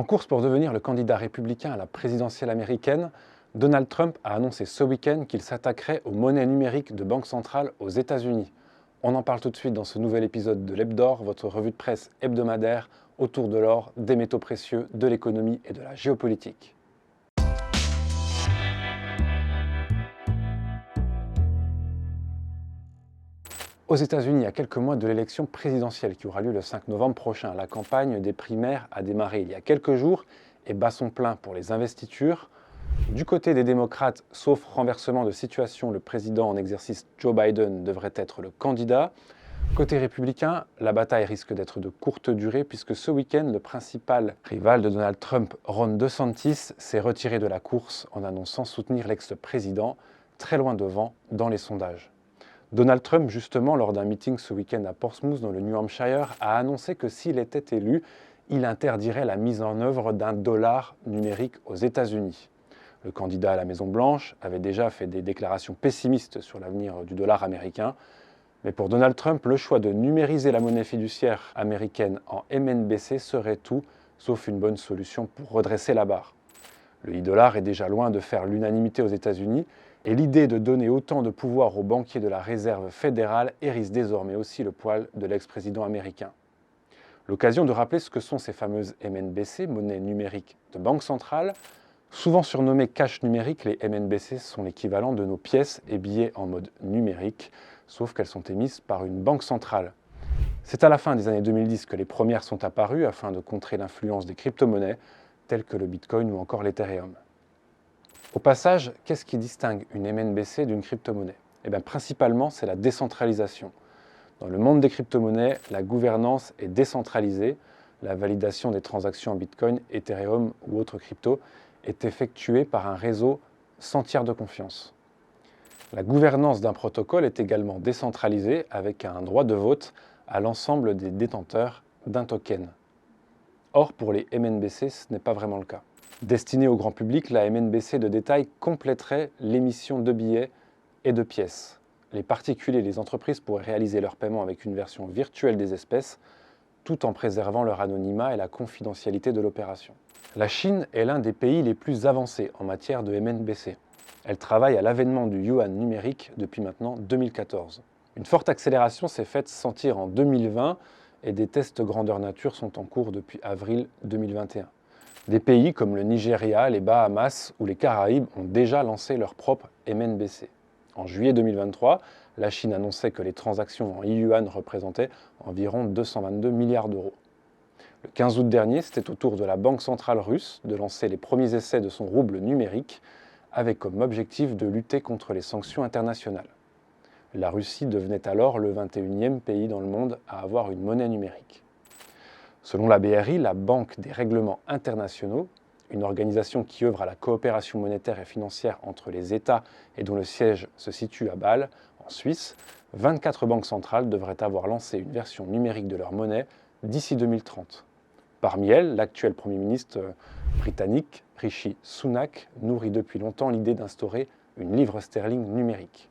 En course pour devenir le candidat républicain à la présidentielle américaine, Donald Trump a annoncé ce week-end qu'il s'attaquerait aux monnaies numériques de banque centrale aux États-Unis. On en parle tout de suite dans ce nouvel épisode de l'Hebdor, votre revue de presse hebdomadaire autour de l'or, des métaux précieux, de l'économie et de la géopolitique. Aux États-Unis, à quelques mois de l'élection présidentielle qui aura lieu le 5 novembre prochain, la campagne des primaires a démarré il y a quelques jours et bat son plein pour les investitures. Du côté des démocrates, sauf renversement de situation, le président en exercice Joe Biden devrait être le candidat. Côté républicain, la bataille risque d'être de courte durée puisque ce week-end, le principal rival de Donald Trump, Ron DeSantis, s'est retiré de la course en annonçant soutenir l'ex-président, très loin devant dans les sondages. Donald Trump, justement, lors d'un meeting ce week-end à Portsmouth, dans le New Hampshire, a annoncé que s'il était élu, il interdirait la mise en œuvre d'un dollar numérique aux États-Unis. Le candidat à la Maison-Blanche avait déjà fait des déclarations pessimistes sur l'avenir du dollar américain. Mais pour Donald Trump, le choix de numériser la monnaie fiduciaire américaine en MNBC serait tout, sauf une bonne solution pour redresser la barre. Le e-dollar est déjà loin de faire l'unanimité aux États-Unis, et l'idée de donner autant de pouvoir aux banquiers de la Réserve fédérale hérisse désormais aussi le poil de l'ex-président américain. L'occasion de rappeler ce que sont ces fameuses MNBC, monnaies numériques de banque centrale. Souvent surnommées cash numérique, les MNBC sont l'équivalent de nos pièces et billets en mode numérique, sauf qu'elles sont émises par une banque centrale. C'est à la fin des années 2010 que les premières sont apparues afin de contrer l'influence des crypto-monnaies, telles que le Bitcoin ou encore l'Ethereum. Au passage, qu'est-ce qui distingue une MNBC d'une crypto-monnaie ? Principalement, c'est la décentralisation. Dans le monde des crypto-monnaies, la gouvernance est décentralisée. La validation des transactions en Bitcoin, Ethereum ou autres cryptos est effectuée par un réseau sans tiers de confiance. La gouvernance d'un protocole est également décentralisée avec un droit de vote à l'ensemble des détenteurs d'un token. Or, pour les MNBC, ce n'est pas vraiment le cas. Destinée au grand public, la MNBC de détail compléterait l'émission de billets et de pièces. Les particuliers et les entreprises pourraient réaliser leur paiement avec une version virtuelle des espèces, tout en préservant leur anonymat et la confidentialité de l'opération. La Chine est l'un des pays les plus avancés en matière de MNBC. Elle travaille à l'avènement du yuan numérique depuis maintenant 2014. Une forte accélération s'est faite sentir en 2020 et des tests grandeur nature sont en cours depuis avril 2021. Des pays comme le Nigeria, les Bahamas ou les Caraïbes ont déjà lancé leur propre MNBC. En juillet 2023, la Chine annonçait que les transactions en yuan représentaient environ 222 milliards d'euros. Le 15 août dernier, c'était au tour de la Banque centrale russe de lancer les premiers essais de son rouble numérique, avec comme objectif de lutter contre les sanctions internationales. La Russie devenait alors le 21e pays dans le monde à avoir une monnaie numérique. Selon la BRI, la Banque des règlements internationaux, une organisation qui œuvre à la coopération monétaire et financière entre les États et dont le siège se situe à Bâle, en Suisse, 24 banques centrales devraient avoir lancé une version numérique de leur monnaie d'ici 2030. Parmi elles, l'actuel Premier ministre britannique, Rishi Sunak, nourrit depuis longtemps l'idée d'instaurer une livre sterling numérique.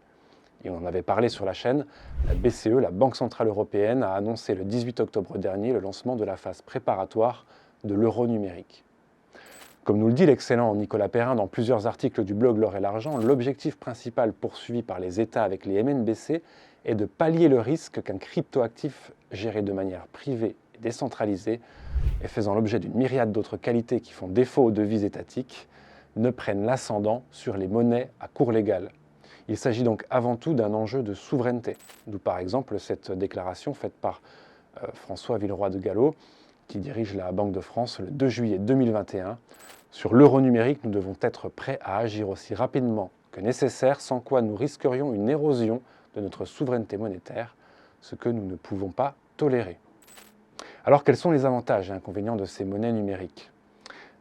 Et on en avait parlé sur la chaîne, la BCE, la Banque centrale européenne, a annoncé le 18 octobre dernier le lancement de la phase préparatoire de l'euro numérique. Comme nous le dit l'excellent Nicolas Perrin dans plusieurs articles du blog L'Or et l'Argent, l'objectif principal poursuivi par les États avec les MNBC est de pallier le risque qu'un cryptoactif géré de manière privée et décentralisée et faisant l'objet d'une myriade d'autres qualités qui font défaut aux devises étatiques ne prenne l'ascendant sur les monnaies à cours légal. Il s'agit donc avant tout d'un enjeu de souveraineté, d'où par exemple cette déclaration faite par François Villeroy de Galhau, qui dirige la Banque de France le 2 juillet 2021. Sur l'euro numérique, nous devons être prêts à agir aussi rapidement que nécessaire, sans quoi nous risquerions une érosion de notre souveraineté monétaire, ce que nous ne pouvons pas tolérer. Alors quels sont les avantages et inconvénients de ces monnaies numériques ?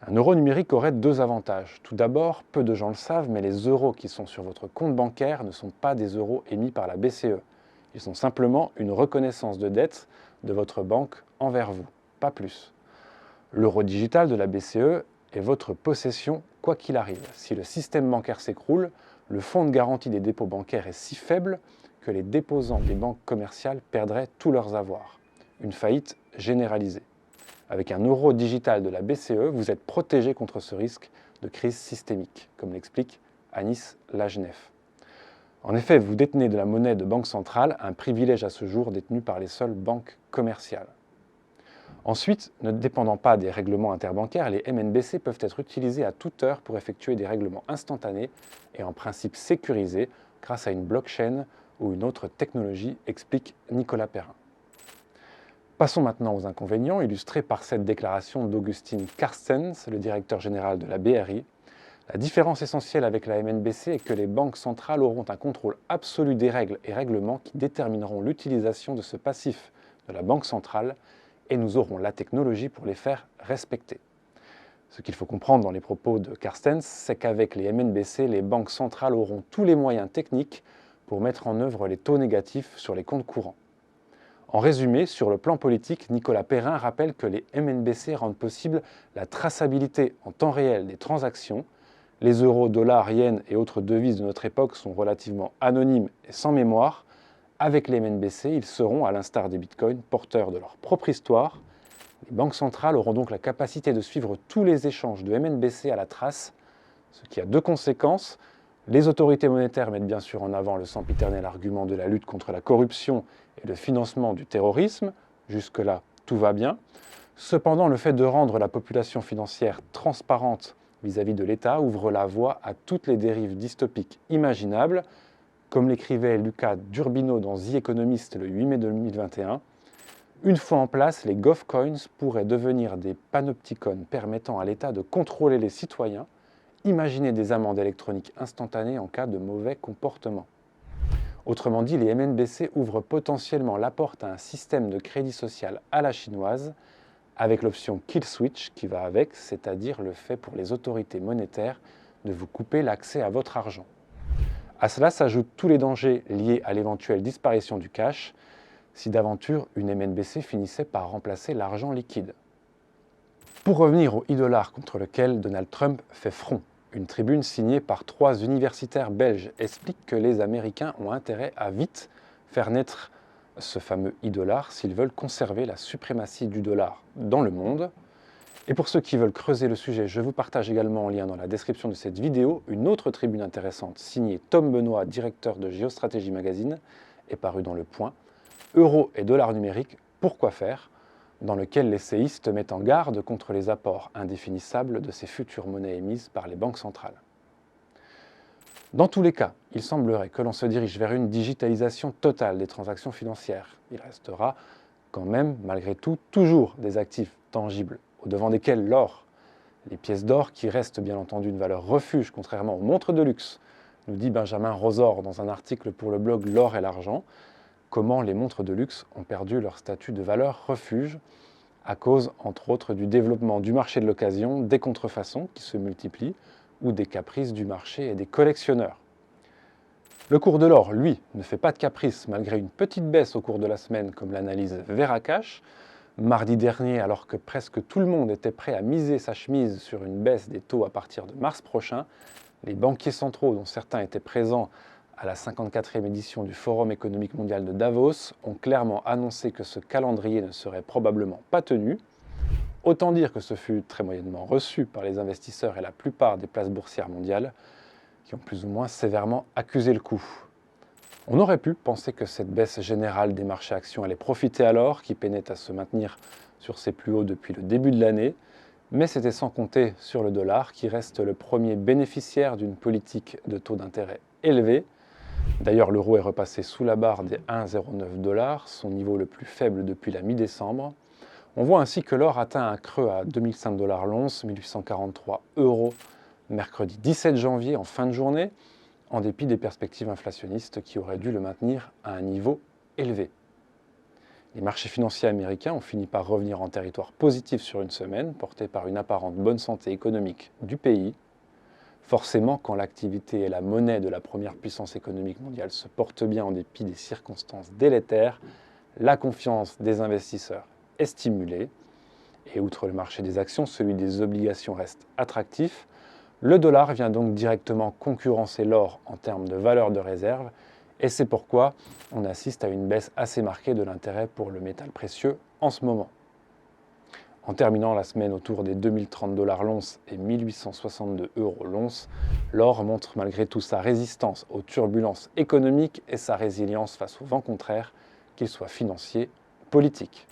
Un euro numérique aurait deux avantages. Tout d'abord, peu de gens le savent, mais les euros qui sont sur votre compte bancaire ne sont pas des euros émis par la BCE. Ils sont simplement une reconnaissance de dette de votre banque envers vous, pas plus. L'euro digital de la BCE est votre possession quoi qu'il arrive. Si le système bancaire s'écroule, le fonds de garantie des dépôts bancaires est si faible que les déposants des banques commerciales perdraient tous leurs avoirs. Une faillite généralisée. Avec un euro digital de la BCE, vous êtes protégé contre ce risque de crise systémique, comme l'explique Anis Lagenef. En effet, vous détenez de la monnaie de banque centrale, un privilège à ce jour détenu par les seules banques commerciales. Ensuite, ne dépendant pas des règlements interbancaires, les MNBC peuvent être utilisés à toute heure pour effectuer des règlements instantanés et en principe sécurisés grâce à une blockchain ou une autre technologie, explique Nicolas Perrin. Passons maintenant aux inconvénients, illustrés par cette déclaration d'Augustin Carstens, le directeur général de la BRI. La différence essentielle avec la MNBC est que les banques centrales auront un contrôle absolu des règles et règlements qui détermineront l'utilisation de ce passif de la banque centrale et nous aurons la technologie pour les faire respecter. Ce qu'il faut comprendre dans les propos de Carstens, c'est qu'avec les MNBC, les banques centrales auront tous les moyens techniques pour mettre en œuvre les taux négatifs sur les comptes courants. En résumé, sur le plan politique, Nicolas Perrin rappelle que les MNBC rendent possible la traçabilité en temps réel des transactions. Les euros, dollars, yens et autres devises de notre époque sont relativement anonymes et sans mémoire. Avec les MNBC, ils seront, à l'instar des bitcoins, porteurs de leur propre histoire. Les banques centrales auront donc la capacité de suivre tous les échanges de MNBC à la trace, ce qui a deux conséquences. Les autorités monétaires mettent bien sûr en avant le sempiternel argument de la lutte contre la corruption et le financement du terrorisme. Jusque-là, tout va bien. Cependant, le fait de rendre la population financière transparente vis-à-vis de l'État ouvre la voie à toutes les dérives dystopiques imaginables. Comme l'écrivait Luca Durbino dans The Economist le 8 mai 2021, une fois en place, les GovCoins pourraient devenir des panopticons permettant à l'État de contrôler les citoyens. Imaginez des amendes électroniques instantanées en cas de mauvais comportement. Autrement dit, les MNBC ouvrent potentiellement la porte à un système de crédit social à la chinoise, avec l'option Kill Switch qui va avec, c'est-à-dire le fait pour les autorités monétaires de vous couper l'accès à votre argent. À cela s'ajoutent tous les dangers liés à l'éventuelle disparition du cash, si d'aventure une MNBC finissait par remplacer l'argent liquide. Pour revenir au e-dollar contre lequel Donald Trump fait front, une tribune signée par 3 universitaires belges explique que les Américains ont intérêt à vite faire naître ce fameux e-dollar s'ils veulent conserver la suprématie du dollar dans le monde. Et pour ceux qui veulent creuser le sujet, je vous partage également en lien dans la description de cette vidéo une autre tribune intéressante signée Tom Benoît, directeur de Géostratégie Magazine, est parue dans Le Point, Euro et dollar numérique, pourquoi faire, dans lequel les séistes mettent en garde contre les apports indéfinissables de ces futures monnaies émises par les banques centrales. Dans tous les cas, il semblerait que l'on se dirige vers une digitalisation totale des transactions financières. Il restera quand même, malgré tout, toujours des actifs tangibles, au-devant desquels l'or, les pièces d'or qui restent bien entendu une valeur refuge, contrairement aux montres de luxe, nous dit Benjamin Rosor dans un article pour le blog L'or et l'argent, comment les montres de luxe ont perdu leur statut de valeur refuge à cause, entre autres, du développement du marché de l'occasion, des contrefaçons qui se multiplient ou des caprices du marché et des collectionneurs. Le cours de l'or, lui, ne fait pas de caprice malgré une petite baisse au cours de la semaine, comme l'analyse Veracash. Mardi dernier, alors que presque tout le monde était prêt à miser sa chemise sur une baisse des taux à partir de mars prochain, les banquiers centraux, dont certains étaient présents à la 54e édition du Forum économique mondial de Davos, ont clairement annoncé que ce calendrier ne serait probablement pas tenu. Autant dire que ce fut très moyennement reçu par les investisseurs et la plupart des places boursières mondiales, qui ont plus ou moins sévèrement accusé le coup. On aurait pu penser que cette baisse générale des marchés actions allait profiter à l'or, qui peinait à se maintenir sur ses plus hauts depuis le début de l'année, mais c'était sans compter sur le dollar, qui reste le premier bénéficiaire d'une politique de taux d'intérêt élevé. D'ailleurs, l'euro est repassé sous la barre des 1,09 $, son niveau le plus faible depuis la mi-décembre. On voit ainsi que l'or atteint un creux à 2005 $ l'once, 1843 € mercredi 17 janvier en fin de journée, en dépit des perspectives inflationnistes qui auraient dû le maintenir à un niveau élevé. Les marchés financiers américains ont fini par revenir en territoire positif sur une semaine, portés par une apparente bonne santé économique du pays. Forcément, quand l'activité et la monnaie de la première puissance économique mondiale se portent bien en dépit des circonstances délétères, la confiance des investisseurs est stimulée. Et outre le marché des actions, celui des obligations reste attractif. Le dollar vient donc directement concurrencer l'or en termes de valeur de réserve, et c'est pourquoi on assiste à une baisse assez marquée de l'intérêt pour le métal précieux en ce moment. En terminant la semaine autour des 2030 $ l'once et 1862 € l'once, l'or montre malgré tout sa résistance aux turbulences économiques et sa résilience face aux vents contraires, qu'ils soient financiers ou politiques.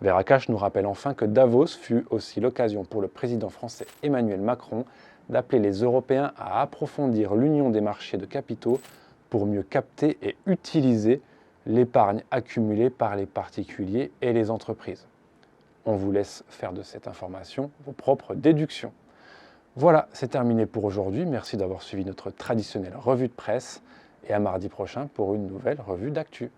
Veracach nous rappelle enfin que Davos fut aussi l'occasion pour le président français Emmanuel Macron d'appeler les Européens à approfondir l'union des marchés de capitaux pour mieux capter et utiliser l'épargne accumulée par les particuliers et les entreprises. On vous laisse faire de cette information vos propres déductions. Voilà, c'est terminé pour aujourd'hui. Merci d'avoir suivi notre traditionnelle revue de presse et à mardi prochain pour une nouvelle revue d'actu.